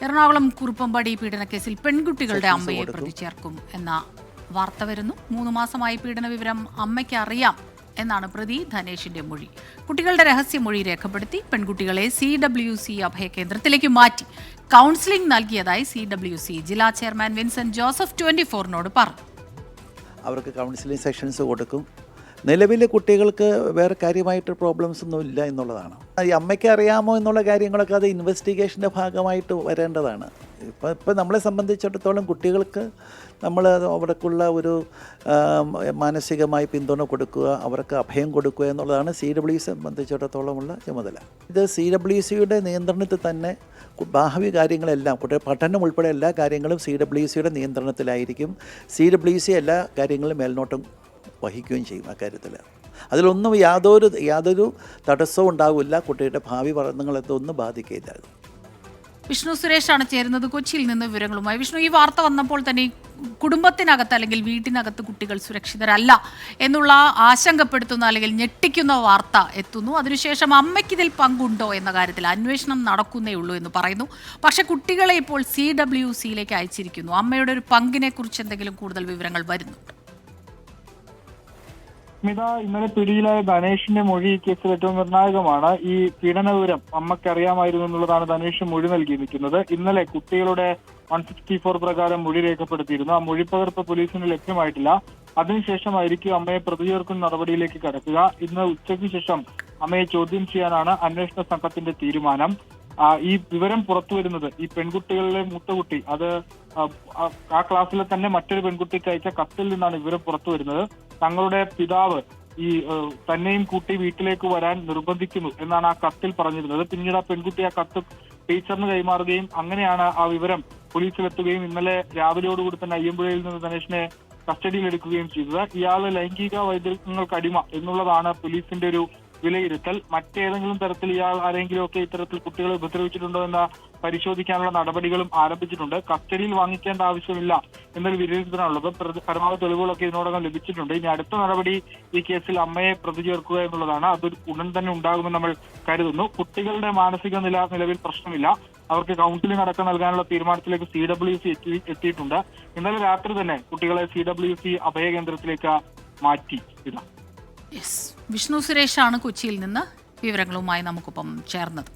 എറണാകുളം കുറുപ്പമ്പാടി പീഡനക്കേസിൽ പെൺകുട്ടികളുടെ അമ്മയെ പ്രതി ചേർക്കും എന്ന വാർത്ത വരുന്നു. 3 മാസമായി പീഡന വിവരം അമ്മയ്ക്ക് അറിയാം എന്നാണ് പ്രതി ധനേഷിന്റെ മൊഴി. കുട്ടികളുടെ രഹസ്യമൊഴി രേഖപ്പെടുത്തി പെൺകുട്ടികളെ CWC അഭയകേന്ദ്രത്തിലേക്ക് മാറ്റി കൗൺസിലിംഗ് നൽകിയതായി CWC ജില്ലാ ചെയർമാൻ വിൻസെന്റ് ജോസഫ് 24നോട് പറഞ്ഞു. അവർക്ക് കൗൺസിലിംഗ് സെഷൻസ് കൊടുക്കും. നിലവിൽ കുട്ടികൾക്ക് വേറെ കാര്യമായിട്ട് പ്രോബ്ലംസ് ഒന്നും ഇല്ല എന്നുള്ളതാണ്. ഈ അമ്മയ്ക്ക് അറിയാമോ എന്നുള്ള കാര്യങ്ങളൊക്കെ അത് ഇൻവെസ്റ്റിഗേഷൻ്റെ ഭാഗമായിട്ട് വരേണ്ടതാണ്. ഇപ്പം നമ്മളെ സംബന്ധിച്ചിടത്തോളം കുട്ടികൾക്ക് നമ്മൾ അവർക്കുള്ള ഒരു മാനസികമായി പിന്തുണ കൊടുക്കുക, അവർക്ക് അഭയം കൊടുക്കുക എന്നുള്ളതാണ് CWC സംബന്ധിച്ചിടത്തോളമുള്ള ചുമതല. ഇത് CWCയുടെ നിയന്ത്രണത്തിൽ തന്നെ ഭാവി കാര്യങ്ങളെല്ലാം കുട്ടികൾ പഠനം ഉൾപ്പെടെ എല്ലാ കാര്യങ്ങളും CWCയുടെ നിയന്ത്രണത്തിലായിരിക്കും. CWC എല്ലാ കാര്യങ്ങളും മേൽനോട്ടം വഹിക്കുകയും ചെയ്യും. അക്കാര്യത്തിൽ അതിലൊന്നും യാതൊരു തടസ്സവും ഉണ്ടാവില്ല. കുട്ടിയുടെ ഭാവി പഠനങ്ങളെന്തൊന്നും ബാധിക്കില്ല. വിഷ്ണു സുരേഷാണ് ചേരുന്നത് കൊച്ചിയിൽ നിന്ന് വിവരങ്ങളുമായി. വിഷ്ണു, ഈ വാർത്ത വന്നപ്പോൾ തന്നെ കുടുംബത്തിനകത്ത് അല്ലെങ്കിൽ വീട്ടിനകത്ത് കുട്ടികൾ സുരക്ഷിതരല്ല എന്നുള്ള ആശങ്കപ്പെടുത്തുന്ന അല്ലെങ്കിൽ ഞെട്ടിക്കുന്ന വാർത്ത എത്തുന്നു. അതിനുശേഷം അമ്മയ്ക്ക് ഇതിൽ പങ്കുണ്ടോ എന്ന കാര്യത്തിൽ അന്വേഷണം നടക്കുന്നേ ഉള്ളൂ എന്ന് പറയുന്നു. പക്ഷെ കുട്ടികളെ ഇപ്പോൾ CWCയിലേക്ക് അയച്ചിരിക്കുന്നു. അമ്മയുടെ ഒരു പങ്കിനെ കുറിച്ച് എന്തെങ്കിലും കൂടുതൽ വിവരങ്ങൾ വരുന്നുണ്ട്? സ്മിത, ഇന്നലെ പിടിയിലായ ധനേഷിന്റെ മൊഴി ഈ കേസിൽ ഏറ്റവും നിർണായകമാണ്. ഈ പീഡന വിവരം അമ്മയ്ക്ക് അറിയാമായിരുന്നു എന്നുള്ളതാണ് ധനേഷ് മൊഴി നൽകിയിരിക്കുന്നത്. ഇന്നലെ കുട്ടികളുടെ 164 പ്രകാരം മൊഴി രേഖപ്പെടുത്തിയിരുന്നു. ആ മൊഴിപ്പകർപ്പ് പോലീസിന് ലഭ്യമായിട്ടില്ല. അതിനുശേഷമായിരിക്കും അമ്മയെ പ്രതി ചേർക്കുന്ന നടപടിയിലേക്ക് കടക്കുക. ഇന്ന് ഉച്ചയ്ക്ക് ശേഷം അമ്മയെ ചോദ്യം ചെയ്യാനാണ് അന്വേഷണ സംഘത്തിന്റെ തീരുമാനം. ഈ വിവരം പുറത്തു വരുന്നത് ഈ പെൺകുട്ടികളിലെ മൂത്ത കുട്ടി അത് ആ ക്ലാസ്സിലെ തന്നെ മറ്റൊരു പെൺകുട്ടിക്ക് അയച്ച കത്തിൽ നിന്നാണ് വിവരം പുറത്തു വരുന്നത്. തങ്ങളുടെ പിതാവ് ഈ തന്നെയും കൂട്ടി വീട്ടിലേക്ക് വരാൻ നിർബന്ധിക്കുന്നു എന്നാണ് ആ കത്തിൽ പറഞ്ഞിരുന്നത്. പിന്നീട് ആ പെൺകുട്ടി ആ കത്ത് ടീച്ചറിന് കൈമാറുകയും അങ്ങനെയാണ് ആ വിവരം പോലീസിലെത്തുകയും ഇന്നലെ രാവിലെയോടുകൂടി തന്നെ അയ്യമ്പുഴയിൽ നിന്ന് ധനേഷിനെ കസ്റ്റഡിയിലെടുക്കുകയും ചെയ്തത്. ഇയാള് ലൈംഗിക വൈകൃതങ്ങൾക്ക് അടിമ എന്നുള്ളതാണ് പോലീസിന്റെ ഒരു വിലയിരുത്തൽ. മറ്റേതെങ്കിലും തരത്തിൽ ഇയാൾ ആരെങ്കിലും ഒക്കെ ഇത്തരത്തിൽ കുട്ടികളെ ഉപദ്രവിച്ചിട്ടുണ്ടോ എന്ന് പരിശോധിക്കാനുള്ള നടപടികളും ആരംഭിച്ചിട്ടുണ്ട്. കസ്റ്റഡിയിൽ വാങ്ങിക്കേണ്ട ആവശ്യമില്ല എന്നൊരു വിലയിരുത്തലാണുള്ളത്. പരമാവധി തെളിവുകളൊക്കെ ഇതിനോടകം ലഭിച്ചിട്ടുണ്ട്. ഇനി അടുത്ത നടപടി ഈ കേസിൽ അമ്മയെ പ്രതി ചേർക്കുക എന്നുള്ളതാണ്. അത് ഉടൻ തന്നെ ഉണ്ടാകുമെന്ന് നമ്മൾ കരുതുന്നു. കുട്ടികളുടെ മാനസിക നില നിലവിൽ പ്രശ്നമില്ല. അവർക്ക് കൗൺസിലിംഗ് അടക്കം നൽകാനുള്ള തീരുമാനത്തിലേക്ക് CWC എത്തിയിട്ടുണ്ട്. ഇന്നലെ രാത്രി തന്നെ കുട്ടികളെ CWC അഭയകേന്ദ്രത്തിലേക്ക് മാറ്റി. വിഷ്ണു സുരേഷാണ് കൊച്ചിയിൽ നിന്ന് വിവരങ്ങളുമായി നമുക്കൊപ്പം ചേർന്നത്.